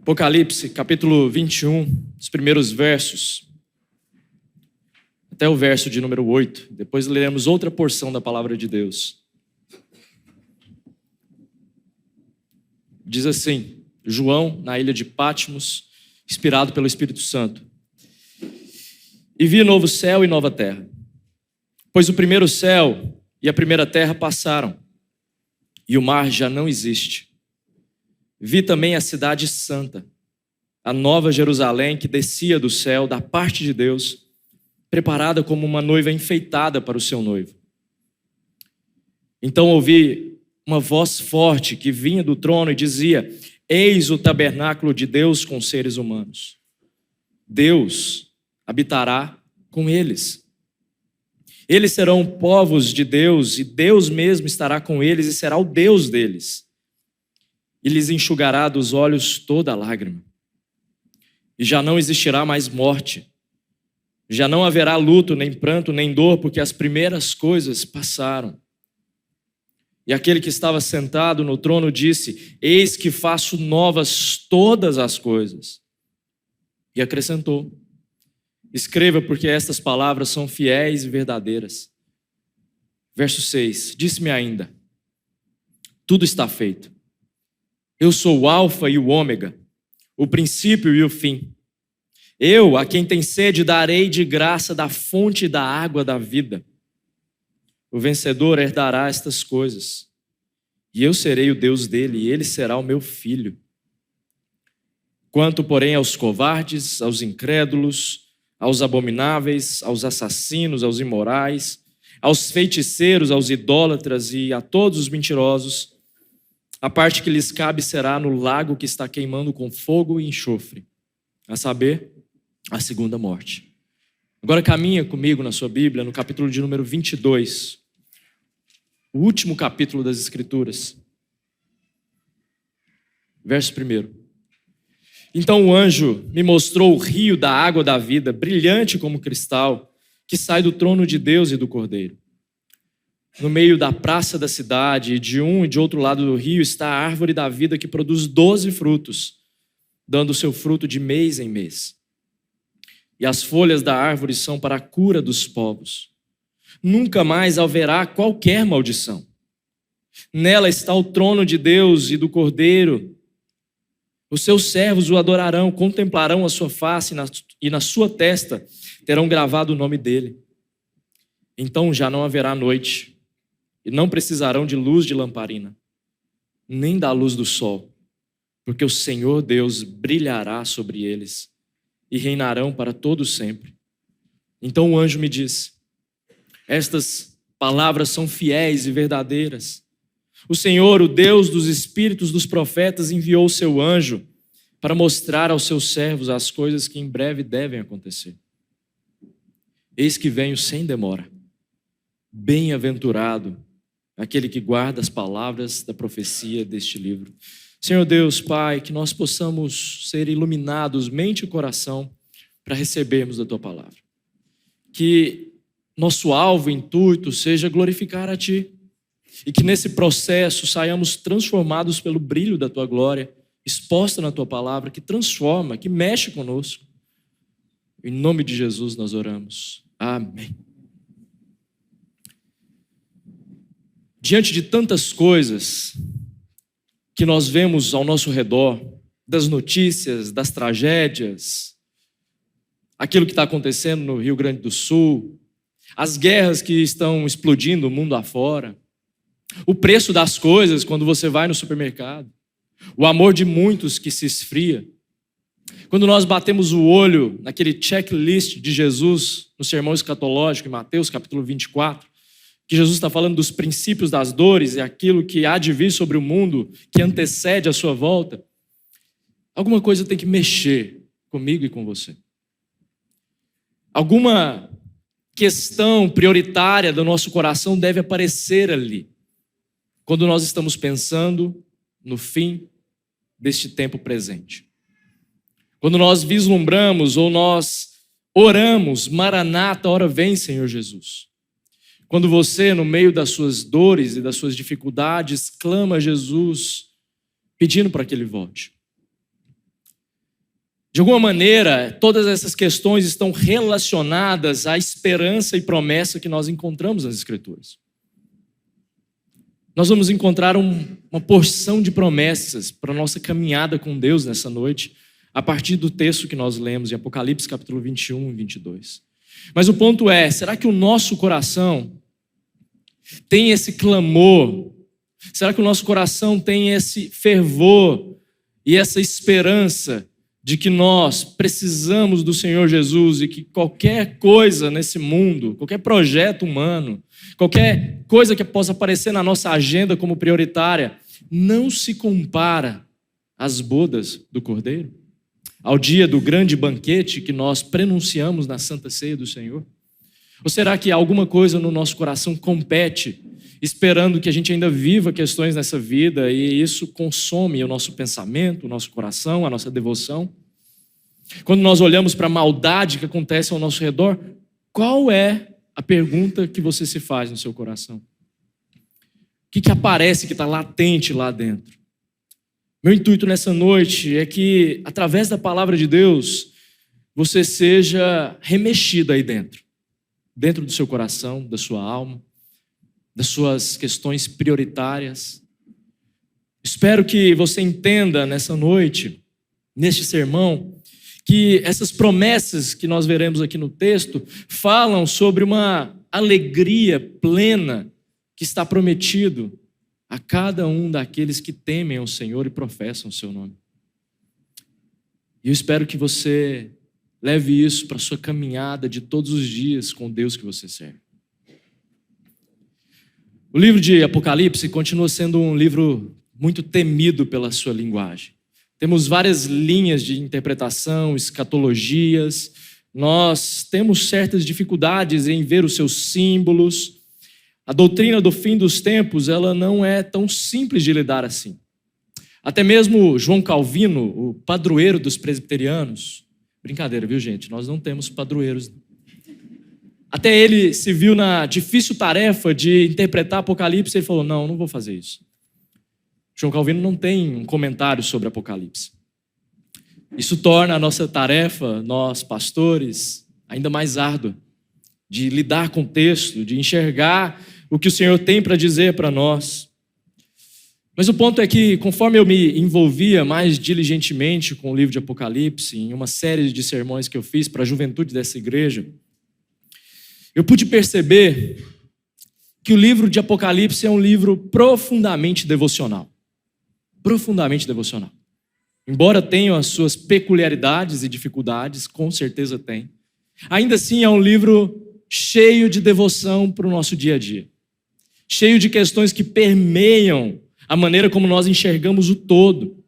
Apocalipse, capítulo 21, os primeiros versos, até o verso de número 8. Depois leremos outra porção da palavra de Deus. Diz assim, João, na ilha de Patmos, inspirado pelo Espírito Santo. E vi novo céu e nova terra, pois o primeiro céu e a primeira terra passaram, e o mar já não existe. Vi também a cidade santa, a nova Jerusalém que descia do céu da parte de Deus, preparada como uma noiva enfeitada para o seu noivo. Então ouvi uma voz forte que vinha do trono e dizia: Eis o tabernáculo de Deus com seres humanos. Deus habitará com eles. Eles serão povos de Deus, e Deus mesmo estará com eles e será o Deus deles. E lhes enxugará dos olhos toda lágrima. E já não existirá mais morte. Já não haverá luto, nem pranto, nem dor, porque as primeiras coisas passaram. E aquele que estava sentado no trono disse: Eis que faço novas todas as coisas. E acrescentou: Escreva, porque estas palavras são fiéis e verdadeiras. Verso 6, disse-me ainda: Tudo está feito. Eu sou o Alfa e o Ômega, o princípio e o fim. Eu, a quem tem sede, darei de graça da fonte da água da vida. O vencedor herdará estas coisas, e eu serei o Deus dele, e ele será o meu filho. Quanto, porém, aos covardes, aos incrédulos, aos abomináveis, aos assassinos, aos imorais, aos feiticeiros, aos idólatras e a todos os mentirosos, a parte que lhes cabe será no lago que está queimando com fogo e enxofre, a saber, a segunda morte. Agora caminha comigo na sua Bíblia, no capítulo de número 22, o último capítulo das Escrituras. Verso 1. Então o anjo me mostrou o rio da água da vida, brilhante como cristal, que sai do trono de Deus e do Cordeiro. No meio da praça da cidade, e de um e de outro lado do rio, está a árvore da vida que produz 12 frutos, dando o seu fruto de mês em mês. E as folhas da árvore são para a cura dos povos. Nunca mais haverá qualquer maldição. Nela está o trono de Deus e do Cordeiro. Os seus servos o adorarão, contemplarão a sua face e na sua testa terão gravado o nome dele. Então já não haverá noite, e não precisarão de luz de lamparina, nem da luz do sol, porque o Senhor Deus brilhará sobre eles, e reinarão para todo sempre. Então o anjo me disse: Estas palavras são fiéis e verdadeiras. O Senhor, o Deus dos espíritos dos profetas, enviou o seu anjo para mostrar aos seus servos as coisas que em breve devem acontecer. Eis que venho sem demora. Bem-aventurado aquele que guarda as palavras da profecia deste livro. Senhor Deus, Pai, que nós possamos ser iluminados, mente e coração, para recebermos da Tua palavra. Que nosso alvo, intuito, seja glorificar a Ti. E que nesse processo saiamos transformados pelo brilho da Tua glória, exposta na Tua palavra, que transforma, que mexe conosco. Em nome de Jesus nós oramos. Amém. Diante de tantas coisas que nós vemos ao nosso redor, das notícias, das tragédias, aquilo que está acontecendo no Rio Grande do Sul, as guerras que estão explodindo o mundo afora, o preço das coisas quando você vai no supermercado, o amor de muitos que se esfria. Quando nós batemos o olho naquele checklist de Jesus no sermão escatológico em Mateus capítulo 24, que Jesus está falando dos princípios das dores e aquilo que há de vir sobre o mundo que antecede a sua volta, alguma coisa tem que mexer comigo e com você. Alguma questão prioritária do nosso coração deve aparecer ali, quando nós estamos pensando no fim deste tempo presente. Quando nós vislumbramos ou nós oramos, Maranata, ora vem, Senhor Jesus. Quando você, no meio das suas dores e das suas dificuldades, clama a Jesus, pedindo para que Ele volte. De alguma maneira, todas essas questões estão relacionadas à esperança e promessa que nós encontramos nas Escrituras. Nós vamos encontrar uma porção de promessas para a nossa caminhada com Deus nessa noite, a partir do texto que nós lemos em Apocalipse capítulo 21 e 22. Mas o ponto é, será que o nosso coração tem esse clamor? Será que o nosso coração tem esse fervor e essa esperança de que nós precisamos do Senhor Jesus e que qualquer coisa nesse mundo, qualquer projeto humano, qualquer coisa que possa aparecer na nossa agenda como prioritária, não se compara às bodas do Cordeiro? Ao dia do grande banquete que nós prenunciamos na Santa Ceia do Senhor? Ou será que alguma coisa no nosso coração compete, esperando que a gente ainda viva questões nessa vida e isso consome o nosso pensamento, o nosso coração, a nossa devoção? Quando nós olhamos para a maldade que acontece ao nosso redor, qual é a pergunta que você se faz no seu coração? O que aparece que está latente lá dentro? Meu intuito nessa noite é que, através da palavra de Deus, você seja remexido aí dentro do seu coração, da sua alma, das suas questões prioritárias. Espero que você entenda nessa noite, neste sermão, que essas promessas que nós veremos aqui no texto falam sobre uma alegria plena que está prometido a cada um daqueles que temem ao Senhor e professam o seu nome. E eu espero que você leve isso para a sua caminhada de todos os dias com o Deus que você serve. O livro de Apocalipse continua sendo um livro muito temido pela sua linguagem. Temos várias linhas de interpretação, escatologias. Nós temos certas dificuldades em ver os seus símbolos. A doutrina do fim dos tempos, ela não é tão simples de lidar assim. Até mesmo João Calvino, o padroeiro dos presbiterianos, brincadeira, viu, gente? Nós não temos padroeiros. Até ele se viu na difícil tarefa de interpretar Apocalipse e ele falou, não vou fazer isso. João Calvino não tem um comentário sobre Apocalipse. Isso torna a nossa tarefa, nós pastores, ainda mais árdua, de lidar com o texto, de enxergar o que o Senhor tem para dizer para nós. Mas o ponto é que, conforme eu me envolvia mais diligentemente com o livro de Apocalipse, em uma série de sermões que eu fiz para a juventude dessa igreja, eu pude perceber que o livro de Apocalipse é um livro profundamente devocional. Profundamente devocional. Embora tenha as suas peculiaridades e dificuldades, com certeza tem. Ainda assim é um livro cheio de devoção para o nosso dia a dia. Cheio de questões que permeiam a maneira como nós enxergamos o todo.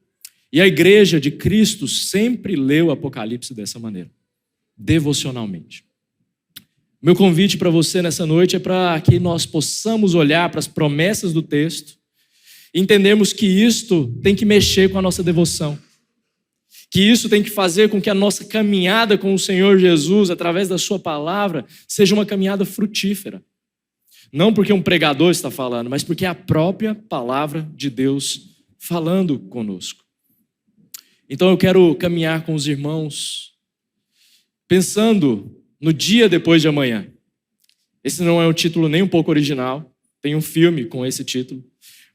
E a igreja de Cristo sempre leu o Apocalipse dessa maneira, devocionalmente. Meu convite para você nessa noite é para que nós possamos olhar para as promessas do texto e entendermos que isto tem que mexer com a nossa devoção. Que isso tem que fazer com que a nossa caminhada com o Senhor Jesus, através da sua palavra, seja uma caminhada frutífera. Não porque um pregador está falando, mas porque é a própria palavra de Deus falando conosco. Então eu quero caminhar com os irmãos, pensando no dia depois de amanhã. Esse não é um título nem um pouco original, tem um filme com esse título.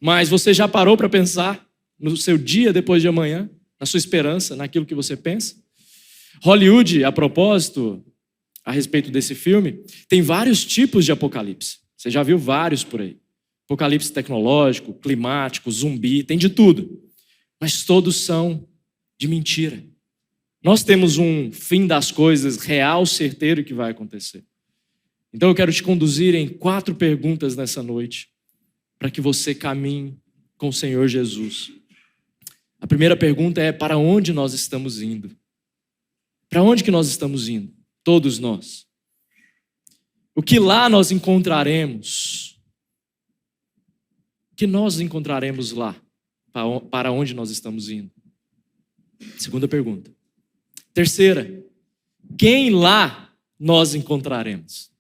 Mas você já parou para pensar no seu dia depois de amanhã? Na sua esperança, naquilo que você pensa? Hollywood, a propósito, a respeito desse filme, tem vários tipos de apocalipse. Você já viu vários por aí. Apocalipse tecnológico, climático, zumbi, tem de tudo. Mas todos são de mentira. Nós temos um fim das coisas real, certeiro que vai acontecer. Então eu quero te conduzir em 4 perguntas nessa noite, para que você caminhe com o Senhor Jesus. A primeira pergunta é: para onde nós estamos indo? Para onde que nós estamos indo? Todos nós. O que lá nós encontraremos? O que nós encontraremos lá? Para onde nós estamos indo? Segunda pergunta. Terceira, quem lá nós encontraremos?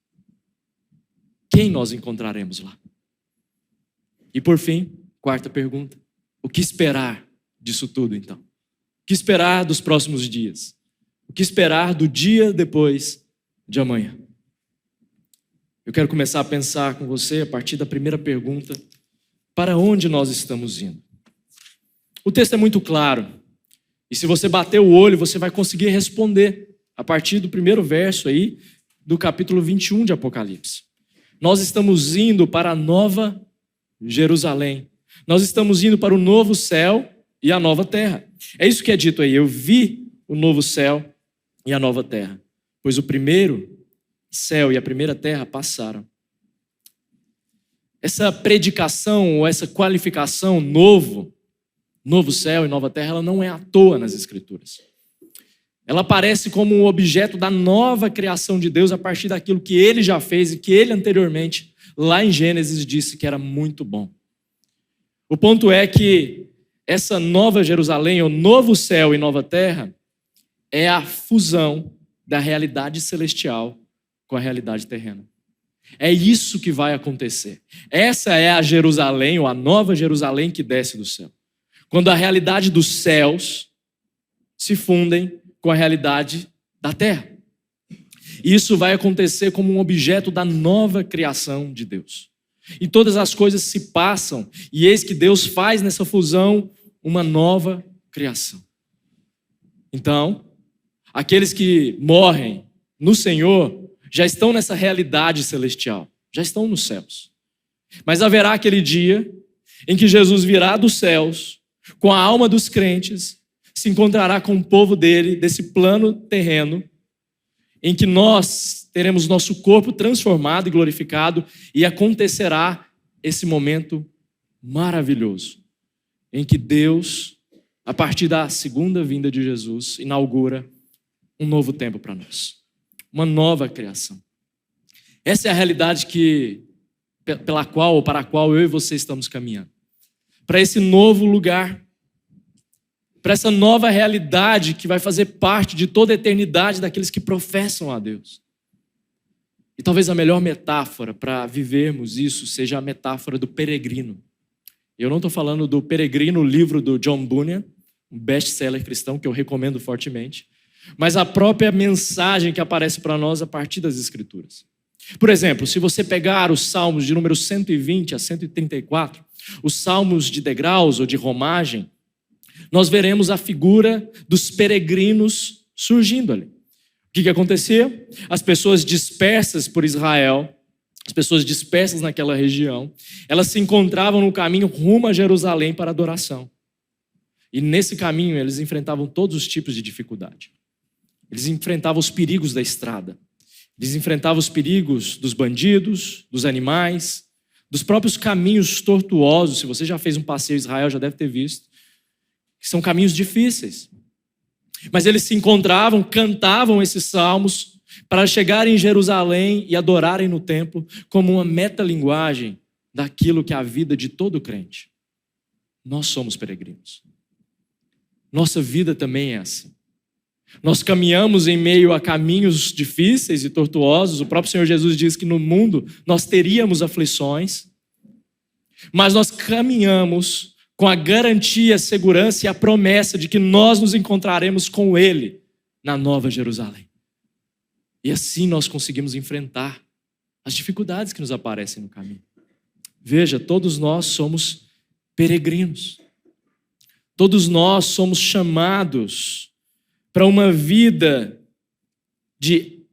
Quem nós encontraremos lá? E por fim, quarta pergunta, o que esperar disso tudo então? O que esperar dos próximos dias? que esperar do dia depois de amanhã? Eu quero começar a pensar com você a partir da primeira pergunta: para onde nós estamos indo? O texto é muito claro, e se você bater o olho, você vai conseguir responder a partir do primeiro verso aí do capítulo 21 de Apocalipse. Nós estamos indo para a nova Jerusalém. Nós estamos indo para o novo céu e a nova terra. É isso que é dito aí: eu vi o novo céu e a nova terra, pois o primeiro céu e a primeira terra passaram. Essa predicação ou essa qualificação novo céu e nova terra, ela não é à toa nas Escrituras. Ela aparece como um objeto da nova criação de Deus a partir daquilo que Ele já fez e que Ele anteriormente, lá em Gênesis, disse que era muito bom. O ponto é que essa nova Jerusalém, ou novo céu e nova terra, é a fusão da realidade celestial com a realidade terrena. É isso que vai acontecer. Essa é a Jerusalém, ou a nova Jerusalém que desce do céu. Quando a realidade dos céus se fundem com a realidade da terra. Isso vai acontecer como um objeto da nova criação de Deus. E todas as coisas se passam, e eis que Deus faz nessa fusão uma nova criação. Então, aqueles que morrem no Senhor já estão nessa realidade celestial, já estão nos céus. Mas haverá aquele dia em que Jesus virá dos céus, com a alma dos crentes, se encontrará com o povo dele, desse plano terreno, em que nós teremos nosso corpo transformado e glorificado, e acontecerá esse momento maravilhoso, em que Deus, a partir da segunda vinda de Jesus, inaugura um novo tempo para nós, uma nova criação. Essa é a realidade pela qual ou para a qual eu e você estamos caminhando. Para esse novo lugar, para essa nova realidade que vai fazer parte de toda a eternidade daqueles que professam a Deus. E talvez a melhor metáfora para vivermos isso seja a metáfora do peregrino. Eu não estou falando do Peregrino, o livro do John Bunyan, um best-seller cristão que eu recomendo fortemente, mas a própria mensagem que aparece para nós a partir das Escrituras. Por exemplo, se você pegar os salmos de número 120 a 134, os salmos de degraus ou de romagem, nós veremos a figura dos peregrinos surgindo ali. O que acontecia? As pessoas dispersas por Israel, as pessoas dispersas naquela região, elas se encontravam no caminho rumo a Jerusalém para adoração. E nesse caminho eles enfrentavam todos os tipos de dificuldade. Eles enfrentavam os perigos da estrada. Eles enfrentavam os perigos dos bandidos, dos animais, dos próprios caminhos tortuosos. Se você já fez um passeio em Israel, já deve ter visto. Que são caminhos difíceis. Mas eles se encontravam, cantavam esses salmos para chegarem em Jerusalém e adorarem no templo como uma metalinguagem daquilo que é a vida de todo crente. Nós somos peregrinos. Nossa vida também é assim. Nós caminhamos em meio a caminhos difíceis e tortuosos. O próprio Senhor Jesus diz que no mundo nós teríamos aflições, mas nós caminhamos com a garantia, a segurança e a promessa de que nós nos encontraremos com Ele na Nova Jerusalém. E assim nós conseguimos enfrentar as dificuldades que nos aparecem no caminho. Veja, todos nós somos peregrinos. Todos nós somos chamados para uma vida de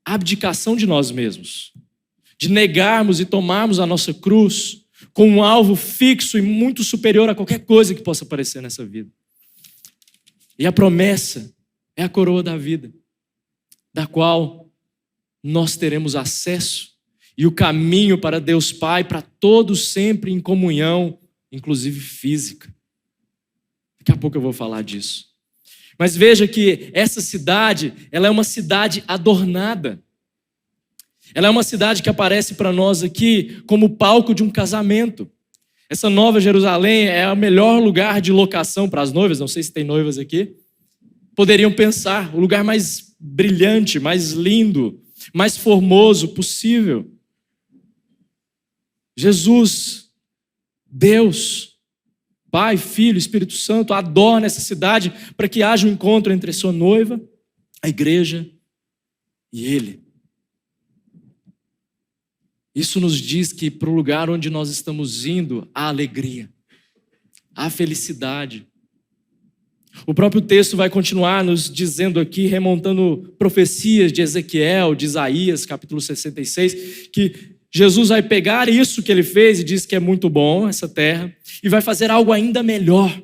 abdicação de nós mesmos, de negarmos e tomarmos a nossa cruz com um alvo fixo e muito superior a qualquer coisa que possa aparecer nessa vida. E a promessa é a coroa da vida, da qual nós teremos acesso, e o caminho para Deus Pai, para todos sempre em comunhão, inclusive física. Daqui a pouco eu vou falar disso. Mas veja que essa cidade, ela é uma cidade adornada. Ela é uma cidade que aparece para nós aqui como palco de um casamento. Essa Nova Jerusalém é o melhor lugar de locação para as noivas, não sei se tem noivas aqui. Poderiam pensar, o lugar mais brilhante, mais lindo, mais formoso possível. Jesus, Deus, Pai, Filho, Espírito Santo, adorna essa cidade para que haja um encontro entre a sua noiva, a igreja e Ele. Isso nos diz que para o lugar onde nós estamos indo, há alegria, há felicidade. O próprio texto vai continuar nos dizendo aqui, remontando profecias de Ezequiel, de Isaías, capítulo 66, que Jesus vai pegar isso que ele fez e diz que é muito bom, essa terra, e vai fazer algo ainda melhor.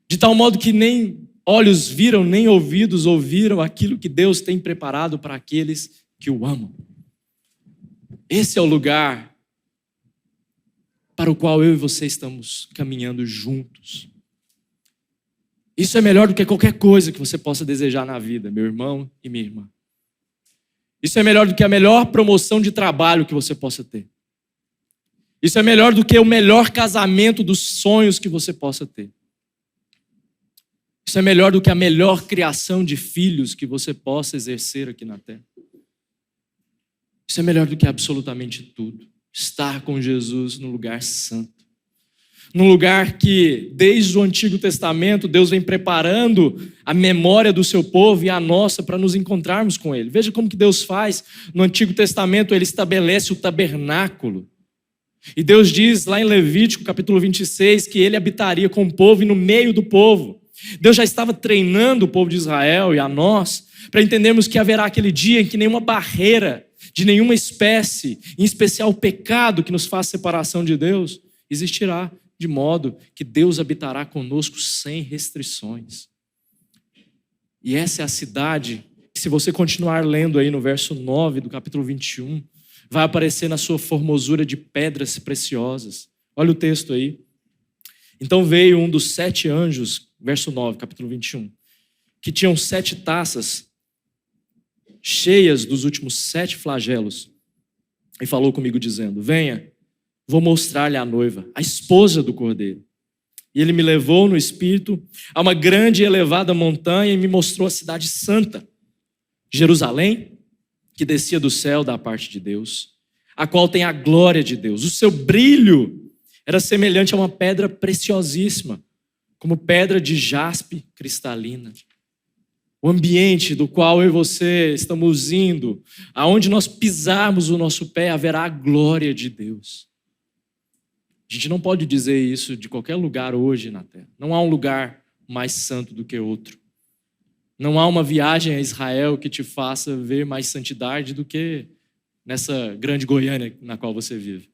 De tal modo que nem olhos viram, nem ouvidos ouviram aquilo que Deus tem preparado para aqueles que o amam. Esse é o lugar para o qual eu e você estamos caminhando juntos. Isso é melhor do que qualquer coisa que você possa desejar na vida, meu irmão e minha irmã. Isso é melhor do que a melhor promoção de trabalho que você possa ter. Isso é melhor do que o melhor casamento dos sonhos que você possa ter. Isso é melhor do que a melhor criação de filhos que você possa exercer aqui na terra. Isso é melhor do que absolutamente tudo. Estar com Jesus no lugar santo. Num lugar que, desde o Antigo Testamento, Deus vem preparando a memória do seu povo e a nossa para nos encontrarmos com Ele. Veja como que Deus faz. No Antigo Testamento, Ele estabelece o tabernáculo. E Deus diz lá em Levítico, capítulo 26, que Ele habitaria com o povo e no meio do povo. Deus já estava treinando o povo de Israel e a nós para entendermos que haverá aquele dia em que nenhuma barreira de nenhuma espécie, em especial o pecado que nos faz separação de Deus, existirá, de modo que Deus habitará conosco sem restrições. E essa é a cidade que, se você continuar lendo aí no verso 9 do capítulo 21, vai aparecer na sua formosura de pedras preciosas. Olha o texto aí. Então veio um dos 7 anjos, verso 9, capítulo 21, que tinham 7 taças cheias dos últimos 7 flagelos, e falou comigo dizendo: venha, vou mostrar-lhe a noiva, a esposa do Cordeiro. E ele me levou no espírito a uma grande e elevada montanha e me mostrou a cidade santa, Jerusalém, que descia do céu da parte de Deus, a qual tem a glória de Deus. O seu brilho era semelhante a uma pedra preciosíssima, como pedra de jaspe cristalina. O ambiente do qual eu e você estamos indo, aonde nós pisarmos o nosso pé, haverá a glória de Deus. A gente não pode dizer isso de qualquer lugar hoje na terra. Não há um lugar mais santo do que outro. Não há uma viagem a Israel que te faça ver mais santidade do que nessa grande Goiânia na qual você vive.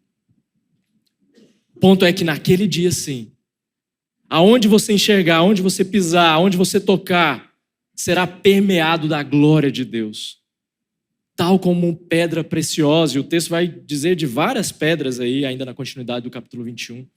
O ponto é que naquele dia, sim, aonde você enxergar, aonde você pisar, aonde você tocar, será permeado da glória de Deus. Tal como pedra preciosa, e o texto vai dizer de várias pedras aí, ainda na continuidade do capítulo 21,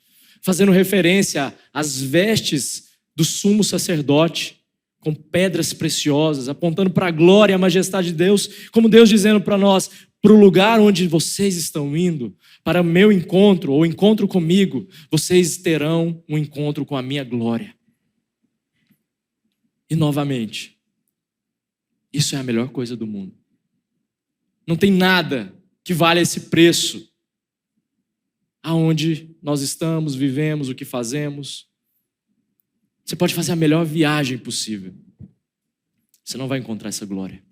fazendo referência às vestes do sumo sacerdote, com pedras preciosas, apontando para a glória e a majestade de Deus, como Deus dizendo para nós: para o lugar onde vocês estão indo, para o meu encontro, ou encontro comigo, vocês terão um encontro com a minha glória. E novamente, isso é a melhor coisa do mundo. Não tem nada que valha esse preço aonde nós estamos, vivemos, o que fazemos. Você pode fazer a melhor viagem possível. Você não vai encontrar essa glória.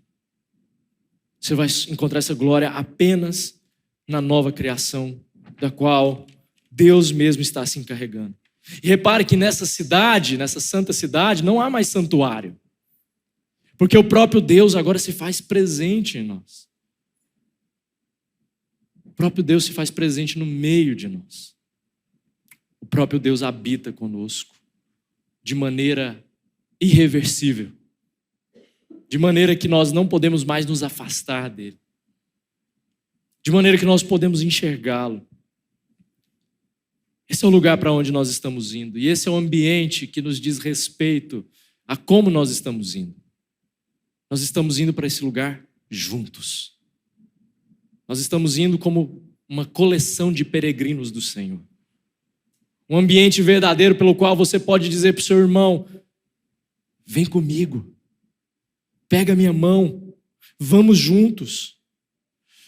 Você vai encontrar essa glória apenas na nova criação, da qual Deus mesmo está se encarregando. E repare que nessa cidade, nessa santa cidade, não há mais santuário. Porque o próprio Deus agora se faz presente em nós. O próprio Deus se faz presente no meio de nós. O próprio Deus habita conosco de maneira irreversível. De maneira que nós não podemos mais nos afastar dele. De maneira que nós podemos enxergá-lo. Esse é o lugar para onde nós estamos indo. E esse é o ambiente que nos diz respeito a como nós estamos indo. Nós estamos indo para esse lugar juntos. Nós estamos indo como uma coleção de peregrinos do Senhor. Um ambiente verdadeiro pelo qual você pode dizer para o seu irmão: vem comigo, pega a minha mão, vamos juntos.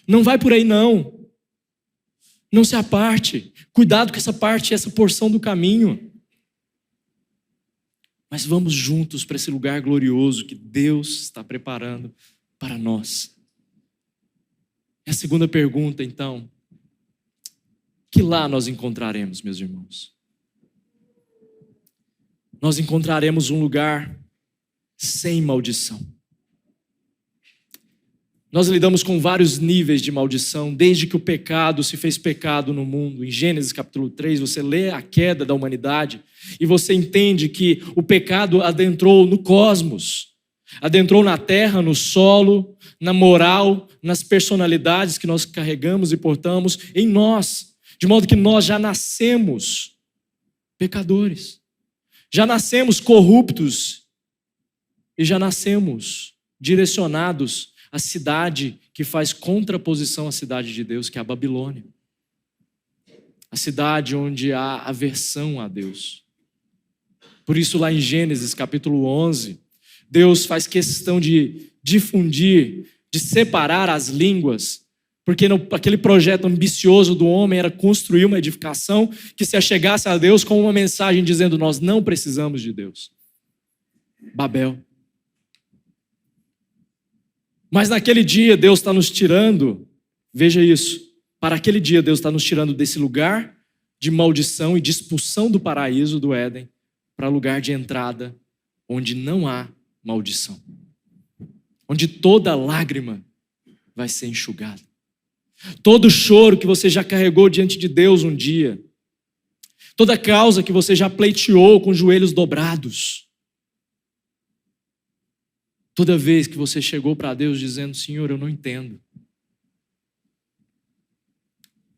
Não vai por aí não. Não se aparte. Cuidado com essa parte, essa porção do caminho. Mas vamos juntos para esse lugar glorioso que Deus está preparando para nós. E a segunda pergunta, então, que lá nós encontraremos, meus irmãos? Nós encontraremos um lugar sem maldição. Nós lidamos com vários níveis de maldição, desde que o pecado se fez pecado no mundo. Em Gênesis capítulo 3, você lê a queda da humanidade e você entende que o pecado adentrou no cosmos, adentrou na terra, no solo, na moral, nas personalidades que nós carregamos e portamos em nós, de modo que nós já nascemos pecadores, já nascemos corruptos e já nascemos direcionados à cidade que faz contraposição à cidade de Deus, que é a Babilônia. A cidade onde há aversão a Deus. Por isso lá em Gênesis capítulo 11, Deus faz questão de difundir, de separar as línguas, porque aquele projeto ambicioso do homem era construir uma edificação que se achegasse a Deus com uma mensagem dizendo: nós não precisamos de Deus. Babel. Mas naquele dia Deus está nos tirando, veja isso, para aquele dia Deus está nos tirando desse lugar de maldição e de expulsão do paraíso, do Éden, para lugar de entrada onde não há maldição. Onde toda lágrima vai ser enxugada. Todo choro que você já carregou diante de Deus um dia, toda causa que você já pleiteou com os joelhos dobrados, toda vez que você chegou para Deus dizendo: Senhor, eu não entendo.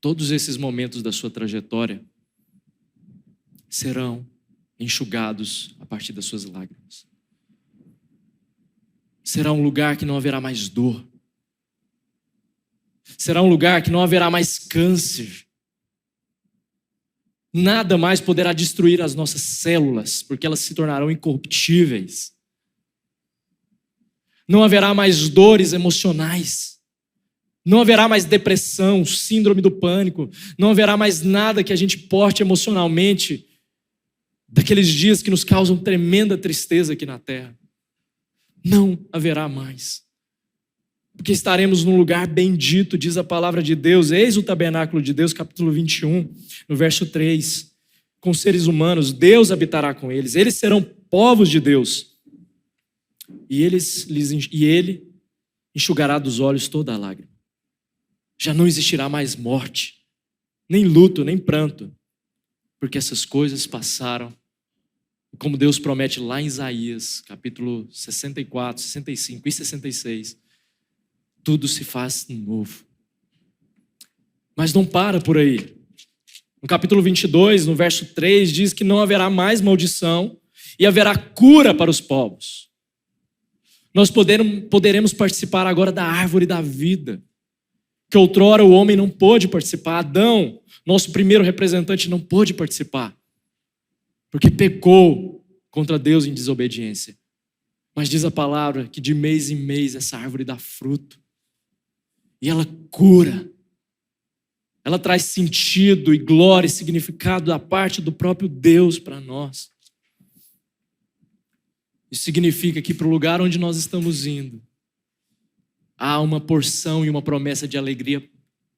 Todos esses momentos da sua trajetória serão enxugados a partir das suas lágrimas. Será um lugar que não haverá mais dor. Será um lugar que não haverá mais câncer. Nada mais poderá destruir as nossas células, porque elas se tornarão incorruptíveis. Não haverá mais dores emocionais. Não haverá mais depressão, síndrome do pânico. Não haverá mais nada que a gente porte emocionalmente daqueles dias que nos causam tremenda tristeza aqui na terra. Não haverá mais. Porque estaremos num lugar bendito, diz a palavra de Deus. Eis o tabernáculo de Deus, capítulo 21, no verso 3. Com seres humanos, Deus habitará com eles. Eles serão povos de Deus. E ele enxugará dos olhos toda a lágrima. Já não existirá mais morte, nem luto, nem pranto, porque essas coisas passaram. Como Deus promete lá em Isaías, capítulo 64, 65 e 66, tudo se faz novo. Mas não para por aí. No capítulo 22, no verso 3, diz que não haverá mais maldição e haverá cura para os povos. Nós poderemos participar agora da árvore da vida, que outrora o homem não pôde participar. Adão, nosso primeiro representante, não pôde participar, porque pecou contra Deus em desobediência. Mas diz a palavra que de mês em mês essa árvore dá fruto, e ela cura, ela traz sentido e glória e significado da parte do próprio Deus para nós. Isso significa que para o lugar onde nós estamos indo, há uma porção e uma promessa de alegria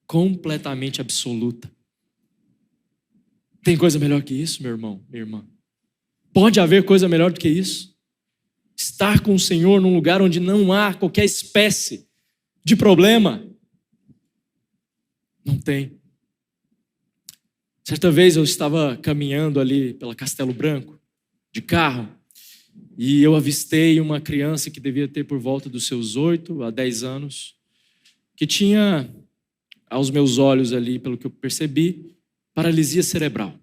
completamente absoluta. Tem coisa melhor que isso, meu irmão, minha irmã? Pode haver coisa melhor do que isso? Estar com o Senhor num lugar onde não há qualquer espécie de problema? Não tem. Certa vez eu estava caminhando ali pela Castelo Branco, de carro, e eu avistei uma criança que devia ter por volta dos seus 8 a 10 anos, que tinha, aos meus olhos ali, pelo que eu percebi, paralisia cerebral.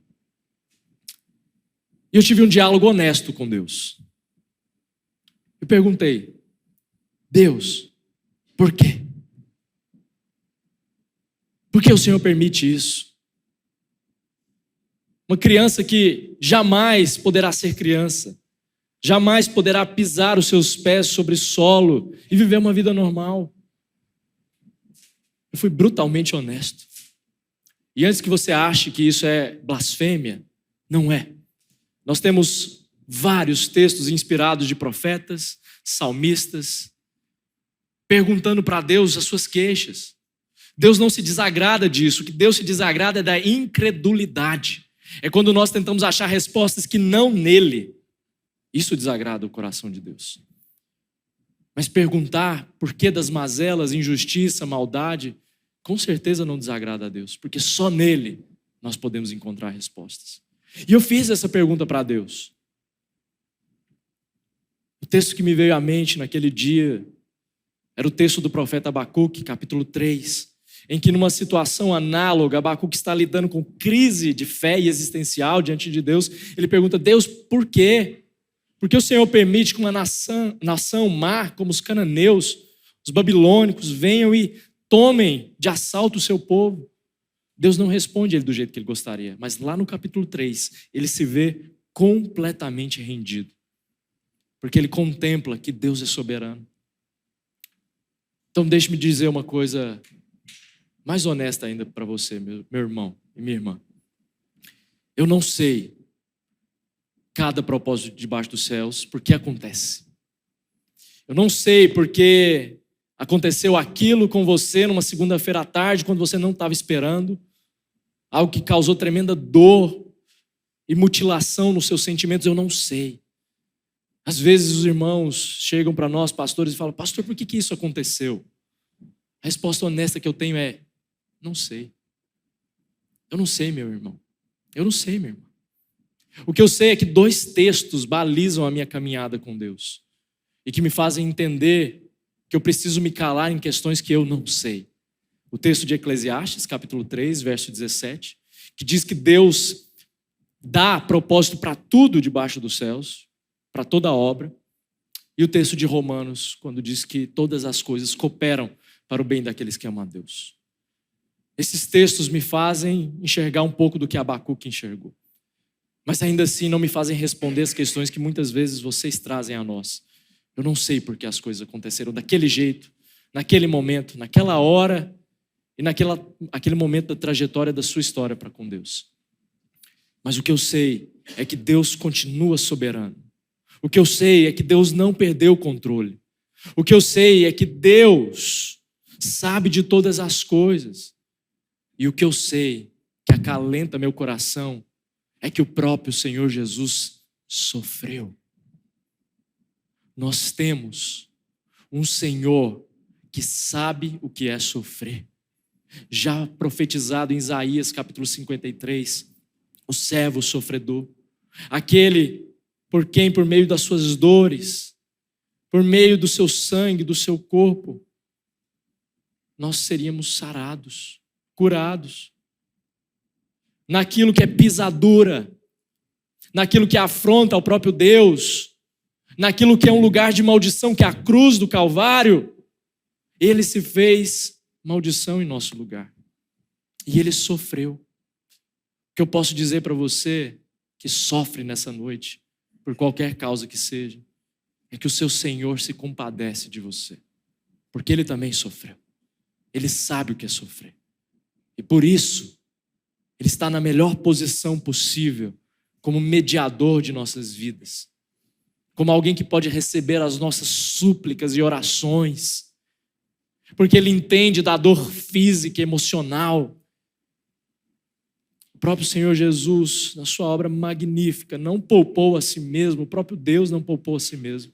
E eu tive um diálogo honesto com Deus. Eu perguntei: Deus, por quê? Por que o Senhor permite isso? Uma criança que jamais poderá ser criança, jamais poderá pisar os seus pés sobre solo e viver uma vida normal. Eu fui brutalmente honesto. E antes que você ache que isso é blasfêmia, não é. Nós temos vários textos inspirados de profetas, salmistas, perguntando para Deus as suas queixas. Deus não se desagrada disso. O que Deus se desagrada é da incredulidade. É quando nós tentamos achar respostas que não nele. Isso desagrada o coração de Deus. Mas perguntar por que das mazelas, injustiça, maldade, com certeza não desagrada a Deus, porque só nele nós podemos encontrar respostas. E eu fiz essa pergunta para Deus. O texto que me veio à mente naquele dia era o texto do profeta Abacuque, capítulo 3, em que numa situação análoga, Abacuque está lidando com crise de fé e existencial diante de Deus. Ele pergunta: Deus, por quê? Por que o Senhor permite que uma nação má, como os cananeus, os babilônicos, venham e tomem de assalto o seu povo? Deus não responde ele do jeito que ele gostaria, mas lá no capítulo 3, ele se vê completamente rendido, porque ele contempla que Deus é soberano. Então deixe-me dizer uma coisa mais honesta ainda para você, meu irmão e minha irmã. Eu não sei cada propósito debaixo dos céus, por que acontece. Eu não sei porque aconteceu aquilo com você numa segunda-feira à tarde, quando você não estava esperando, algo que causou tremenda dor e mutilação nos seus sentimentos, eu não sei. Às vezes os irmãos chegam para nós, pastores, e falam: pastor, por que isso aconteceu? A resposta honesta que eu tenho é: não sei. Eu não sei, meu irmão. Eu não sei, minha irmã. O que eu sei é que 2 textos balizam a minha caminhada com Deus e que me fazem entender que eu preciso me calar em questões que eu não sei. O texto de Eclesiastes, capítulo 3, verso 17, que diz que Deus dá propósito para tudo debaixo dos céus, para toda a obra. E o texto de Romanos, quando diz que todas as coisas cooperam para o bem daqueles que amam a Deus. Esses textos me fazem enxergar um pouco do que Abacuque enxergou. Mas ainda assim não me fazem responder as questões que muitas vezes vocês trazem a nós. Eu não sei por que as coisas aconteceram daquele jeito, naquele momento, naquela hora e naquele momento da trajetória da sua história para com Deus. Mas o que eu sei é que Deus continua soberano. O que eu sei é que Deus não perdeu o controle. O que eu sei é que Deus sabe de todas as coisas. E o que eu sei, que acalenta meu coração, é que o próprio Senhor Jesus sofreu. Nós temos um Senhor que sabe o que é sofrer. Já profetizado em Isaías capítulo 53, o servo sofredor, aquele por quem, por meio das suas dores, por meio do seu sangue, do seu corpo, nós seríamos sarados, curados. Naquilo que é pisadura, naquilo que afronta ao próprio Deus, naquilo que é um lugar de maldição, que é a cruz do Calvário, ele se fez maldição em nosso lugar. E ele sofreu. O que eu posso dizer para você que sofre nessa noite, por qualquer causa que seja, é que o seu Senhor se compadece de você, porque ele também sofreu. Ele sabe o que é sofrer. E por isso, ele está na melhor posição possível como mediador de nossas vidas, como alguém que pode receber as nossas súplicas e orações, porque ele entende da dor física e emocional. O próprio Senhor Jesus, na sua obra magnífica, não poupou a si mesmo, o próprio Deus não poupou a si mesmo,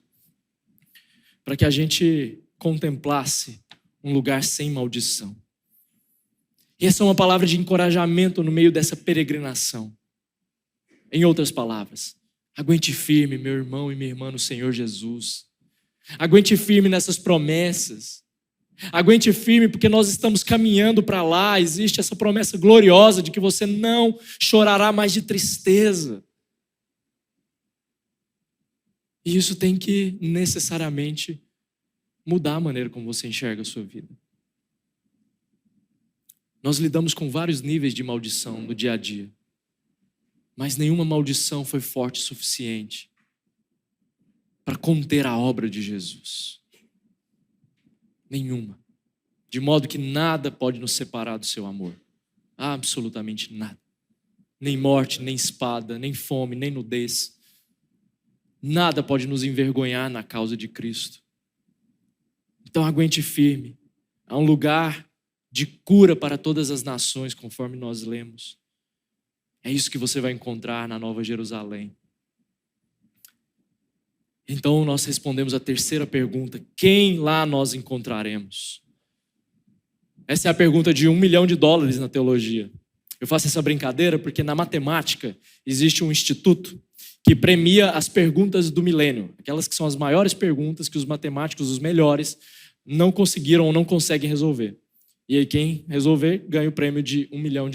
para que a gente contemplasse um lugar sem maldição. E essa é uma palavra de encorajamento no meio dessa peregrinação. Em outras palavras, aguente firme, meu irmão e minha irmã, no Senhor Jesus. Aguente firme nessas promessas. Aguente firme porque nós estamos caminhando para lá. Existe essa promessa gloriosa de que você não chorará mais de tristeza. E isso tem que necessariamente mudar a maneira como você enxerga a sua vida. Nós lidamos com vários níveis de maldição no dia a dia, mas nenhuma maldição foi forte o suficiente para conter a obra de Jesus. Nenhuma. De modo que nada pode nos separar do seu amor. Absolutamente nada. Nem morte, nem espada, nem fome, nem nudez. Nada pode nos envergonhar na causa de Cristo. Então aguente firme. Há um lugar de cura para todas as nações, conforme nós lemos. É isso que você vai encontrar na Nova Jerusalém. Então nós respondemos a terceira pergunta: quem lá nós encontraremos? Essa é a pergunta de $1 milhão na teologia. Eu faço essa brincadeira porque na matemática existe um instituto que premia as perguntas do milênio, aquelas que são as maiores perguntas que os matemáticos, os melhores, não conseguiram ou não conseguem resolver. E aí quem resolver ganha o prêmio de $1 milhão.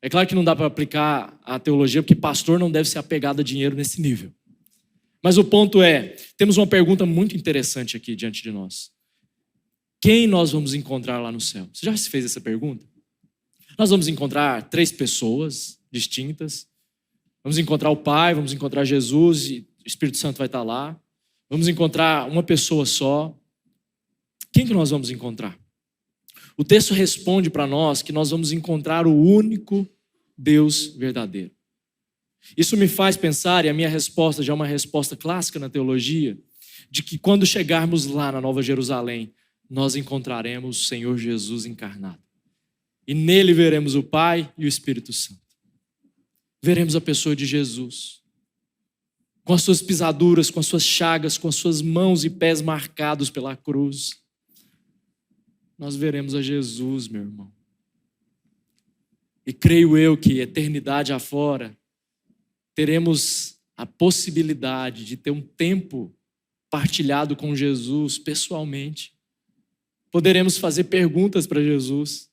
É claro que não dá para aplicar a teologia, porque pastor não deve ser apegado a dinheiro nesse nível. Mas o ponto é, temos uma pergunta muito interessante aqui diante de nós. Quem nós vamos encontrar lá no céu? Você já se fez essa pergunta? Nós vamos encontrar 3 pessoas distintas. Vamos encontrar o Pai, vamos encontrar Jesus e o Espírito Santo vai estar lá. Vamos encontrar uma pessoa só. Quem que nós vamos encontrar? O texto responde para nós que nós vamos encontrar o único Deus verdadeiro. Isso me faz pensar, e a minha resposta já é uma resposta clássica na teologia, de que quando chegarmos lá na Nova Jerusalém, nós encontraremos o Senhor Jesus encarnado. E nele veremos o Pai e o Espírito Santo. Veremos a pessoa de Jesus, com as suas pisaduras, com as suas chagas, com as suas mãos e pés marcados pela cruz. Nós veremos a Jesus, meu irmão. E creio eu que eternidade afora, teremos a possibilidade de ter um tempo partilhado com Jesus pessoalmente. Poderemos fazer perguntas para Jesus.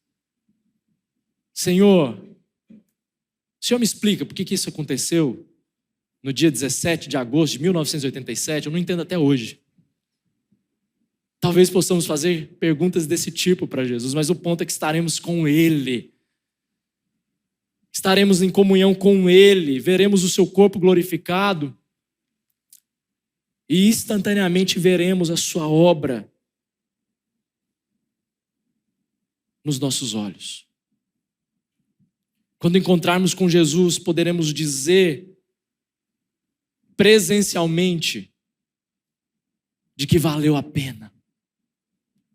Senhor, o Senhor me explica por que isso aconteceu no dia 17 de agosto de 1987? Eu não entendo até hoje. Talvez possamos fazer perguntas desse tipo para Jesus, mas o ponto é que estaremos com Ele. Estaremos em comunhão com Ele, veremos o seu corpo glorificado e instantaneamente veremos a sua obra nos nossos olhos. Quando encontrarmos com Jesus, poderemos dizer presencialmente de que valeu a pena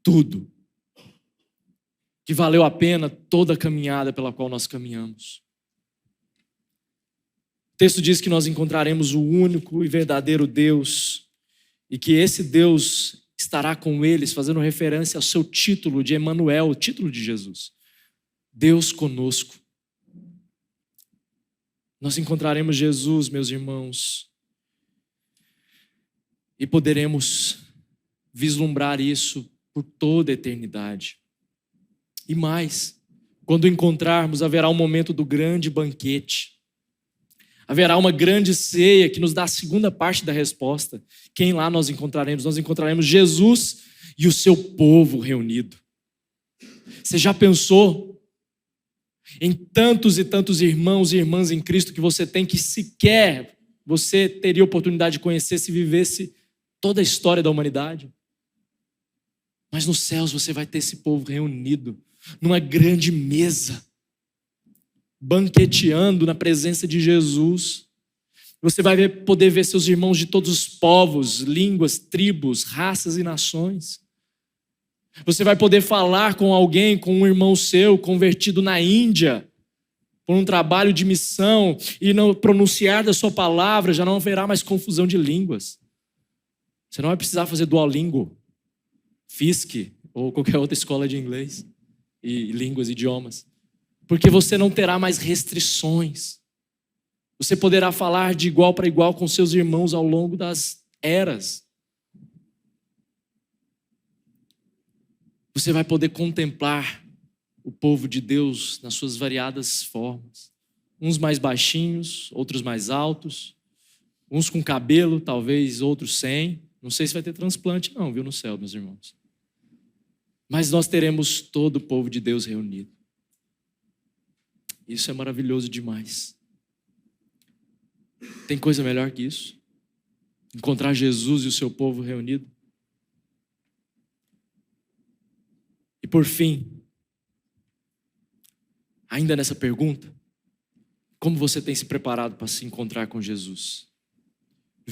tudo. Que valeu a pena toda a caminhada pela qual nós caminhamos. O texto diz que nós encontraremos o único e verdadeiro Deus e que esse Deus estará com eles, fazendo referência ao seu título de Emanuel, o título de Jesus. Deus conosco. Nós encontraremos Jesus, meus irmãos, e poderemos vislumbrar isso por toda a eternidade. E mais, quando encontrarmos, haverá um momento do grande banquete. Haverá uma grande ceia que nos dá a segunda parte da resposta. Quem lá nós encontraremos? Nós encontraremos Jesus e o seu povo reunido. Você já pensou em tantos e tantos irmãos e irmãs em Cristo que você tem que sequer você teria oportunidade de conhecer se vivesse toda a história da humanidade? Mas nos céus você vai ter esse povo reunido numa grande mesa, banqueteando na presença de Jesus. Você vai poder ver seus irmãos de todos os povos, línguas, tribos, raças e nações. Você vai poder falar com alguém, com um irmão seu convertido na Índia, por um trabalho de missão, e no pronunciar da sua palavra já não haverá mais confusão de línguas. Você não vai precisar fazer Duolingo, Fisk ou qualquer outra escola de inglês e línguas, idiomas. Porque você não terá mais restrições. Você poderá falar de igual para igual com seus irmãos ao longo das eras. Você vai poder contemplar o povo de Deus nas suas variadas formas. Uns mais baixinhos, outros mais altos. Uns com cabelo, talvez outros sem. Não sei se vai ter transplante não, viu, no céu, meus irmãos. Mas nós teremos todo o povo de Deus reunido. Isso é maravilhoso demais. Tem coisa melhor que isso? Encontrar Jesus e o seu povo reunido? E por fim, ainda nessa pergunta, como você tem se preparado para se encontrar com Jesus?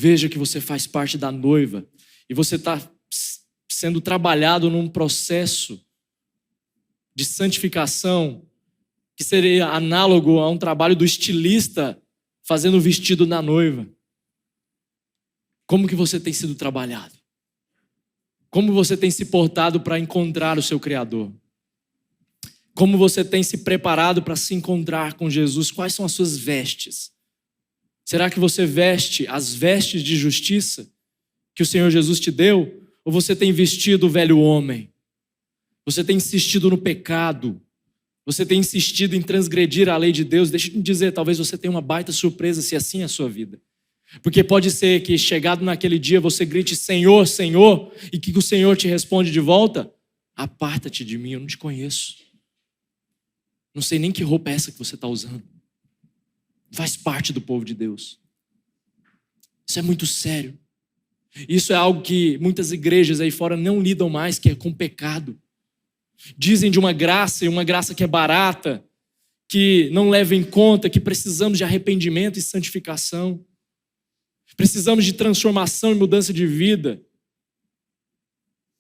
Veja que você faz parte da noiva e você está sendo trabalhado num processo de santificação que seria análogo a um trabalho do estilista fazendo o vestido da noiva. Como que você tem sido trabalhado? Como você tem se portado para encontrar o seu Criador? Como você tem se preparado para se encontrar com Jesus? Quais são as suas vestes? Será que você veste as vestes de justiça que o Senhor Jesus te deu? Ou você tem vestido o velho homem? Você tem insistido no pecado? Você tem insistido em transgredir a lei de Deus? Deixa eu te dizer, talvez você tenha uma baita surpresa se assim é a sua vida. Porque pode ser que chegado naquele dia você grite Senhor, Senhor, e que o Senhor te responde de volta, aparta-te de mim, eu não te conheço. Não sei nem que roupa é essa que você está usando. Faz parte do povo de Deus. Isso é muito sério. Isso é algo que muitas igrejas aí fora não lidam mais, que é com pecado. Dizem de uma graça, e uma graça que é barata, que não leva em conta que precisamos de arrependimento e santificação. Precisamos de transformação e mudança de vida.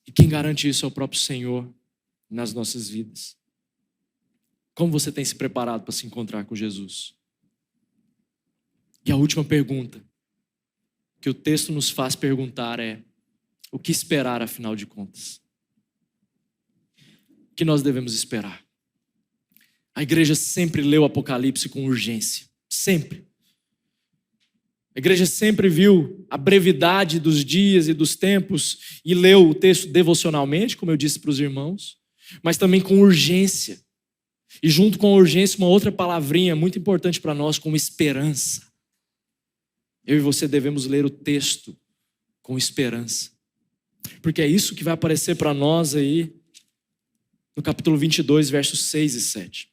E quem garante isso é o próprio Senhor nas nossas vidas. Como você tem se preparado para se encontrar com Jesus? E a última pergunta que o texto nos faz perguntar é: o que esperar afinal de contas? O que nós devemos esperar? A igreja sempre leu o Apocalipse com urgência. Sempre. A igreja sempre viu a brevidade dos dias e dos tempos e leu o texto devocionalmente, como eu disse para os irmãos, mas também com urgência. E junto com a urgência, uma outra palavrinha muito importante para nós, como esperança. Eu e você devemos ler o texto com esperança. Porque é isso que vai aparecer para nós aí no capítulo 22, versos 6 e 7.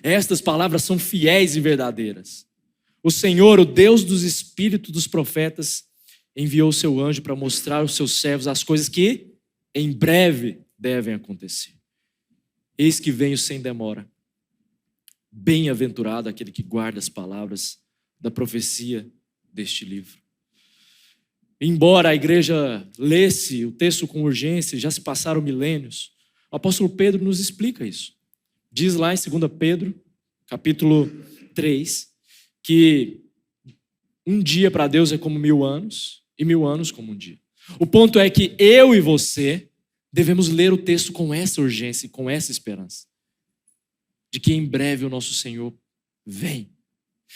Estas palavras são fiéis e verdadeiras. O Senhor, o Deus dos espíritos dos profetas, enviou o seu anjo para mostrar aos seus servos as coisas que em breve devem acontecer. Eis que venho sem demora. Bem-aventurado aquele que guarda as palavras da profecia deste livro. Embora a igreja lesse o texto com urgência, já se passaram milênios, o apóstolo Pedro nos explica isso. Diz lá em 2 Pedro, capítulo 3, que um dia para Deus é como 1000 anos e 1000 anos como um dia. O ponto é que eu e você devemos ler o texto com essa urgência e com essa esperança de que em breve o nosso Senhor vem.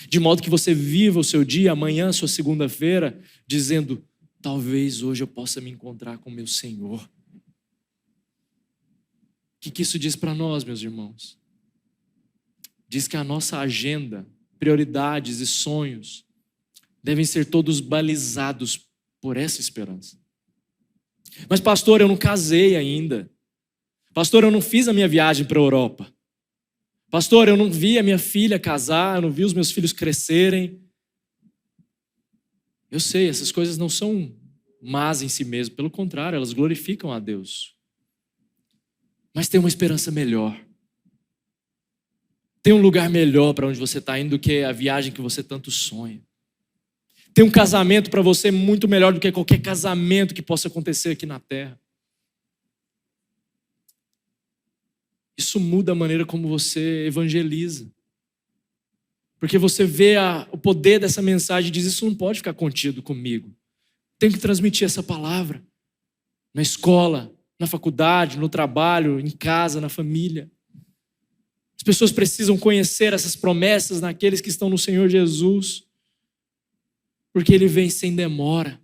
De modo que você viva o seu dia, amanhã, sua segunda-feira, dizendo, talvez hoje eu possa me encontrar com o meu Senhor. O que isso diz para nós, meus irmãos? Diz que a nossa agenda, prioridades e sonhos devem ser todos balizados por essa esperança. Mas pastor, eu não casei ainda. Pastor, eu não fiz a minha viagem para a Europa. Pastor, eu não vi a minha filha casar, eu não vi os meus filhos crescerem. Eu sei, essas coisas não são más em si mesmas, pelo contrário, elas glorificam a Deus. Mas tem uma esperança melhor. Tem um lugar melhor para onde você está indo do que a viagem que você tanto sonha. Tem um casamento para você muito melhor do que qualquer casamento que possa acontecer aqui na terra. Isso muda a maneira como você evangeliza. Porque você vê o poder dessa mensagem e diz, isso não pode ficar contido comigo. Tenho que transmitir essa palavra. Na escola, na faculdade, no trabalho, em casa, na família. As pessoas precisam conhecer essas promessas naqueles que estão no Senhor Jesus. Porque Ele vem sem demora.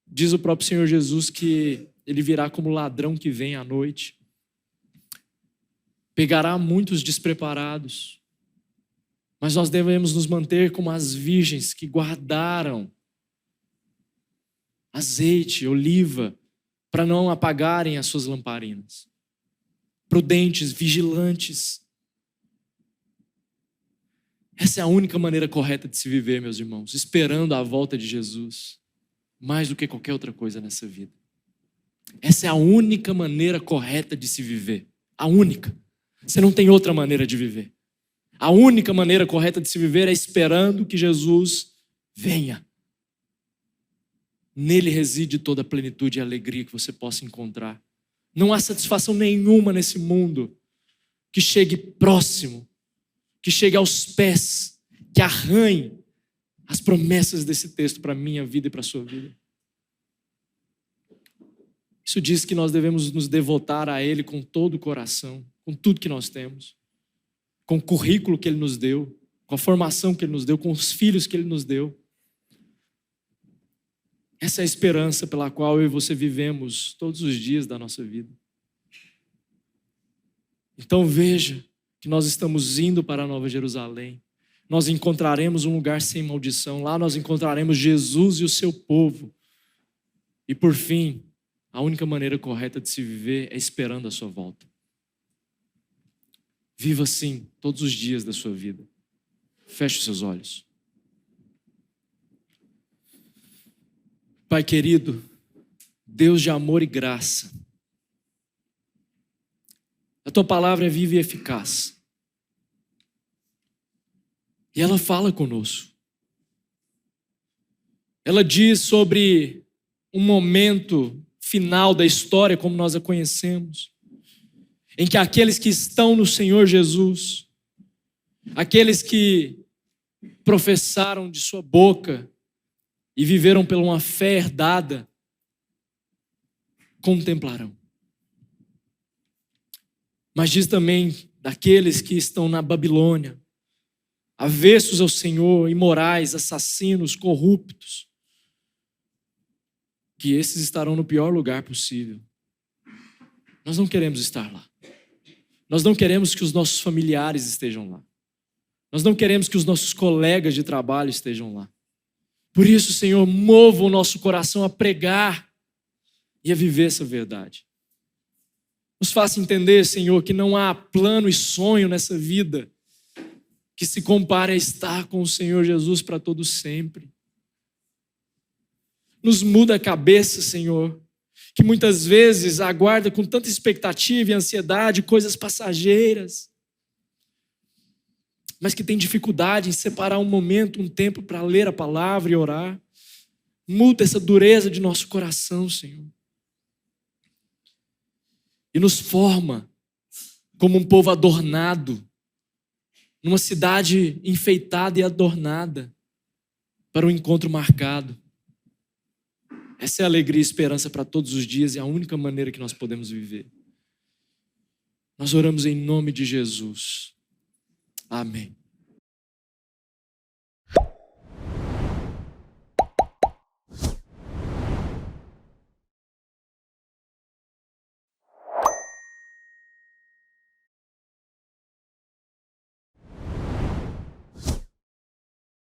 Diz o próprio Senhor Jesus que Ele virá como ladrão que vem à noite. Pegará muitos despreparados. Mas nós devemos nos manter como as virgens que guardaram azeite, oliva, para não apagarem as suas lamparinas. Prudentes, vigilantes. Essa é a única maneira correta de se viver, meus irmãos, esperando a volta de Jesus, mais do que qualquer outra coisa nessa vida. Essa é a única maneira correta de se viver. A única. Você não tem outra maneira de viver. A única maneira correta de se viver é esperando que Jesus venha. Nele reside toda a plenitude e alegria que você possa encontrar. Não há satisfação nenhuma nesse mundo que chegue próximo, que chegue aos pés, que arranhe as promessas desse texto para a minha vida e para a sua vida. Isso diz que nós devemos nos devotar a Ele com todo o coração, com tudo que nós temos, com o currículo que Ele nos deu, com a formação que Ele nos deu, com os filhos que Ele nos deu. Essa é a esperança pela qual eu e você vivemos todos os dias da nossa vida. Então veja que nós estamos indo para a Nova Jerusalém. Nós encontraremos um lugar sem maldição. Lá nós encontraremos Jesus e o seu povo. E por fim, a única maneira correta de se viver é esperando a sua volta. Viva assim todos os dias da sua vida. Feche os seus olhos. Pai querido, Deus de amor e graça, a tua palavra é viva e eficaz. E ela fala conosco. Ela diz sobre um momento final da história como nós a conhecemos, em que aqueles que estão no Senhor Jesus, aqueles que professaram de sua boca e viveram por uma fé herdada, contemplarão. Mas diz também daqueles que estão na Babilônia, avessos ao Senhor, imorais, assassinos, corruptos, que esses estarão no pior lugar possível. Nós não queremos estar lá. Nós não queremos que os nossos familiares estejam lá. Nós não queremos que os nossos colegas de trabalho estejam lá. Por isso, Senhor, mova o nosso coração a pregar e a viver essa verdade. Nos faça entender, Senhor, que não há plano e sonho nessa vida que se compare a estar com o Senhor Jesus para todo sempre. Nos muda a cabeça, Senhor, que muitas vezes aguarda com tanta expectativa e ansiedade coisas passageiras, mas que tem dificuldade em separar um momento, um tempo para ler a palavra e orar. Muda essa dureza de nosso coração, Senhor. E nos forma como um povo adornado, numa cidade enfeitada e adornada, para um encontro marcado. Essa é a alegria e esperança para todos os dias e a única maneira que nós podemos viver. Nós oramos em nome de Jesus. Amém.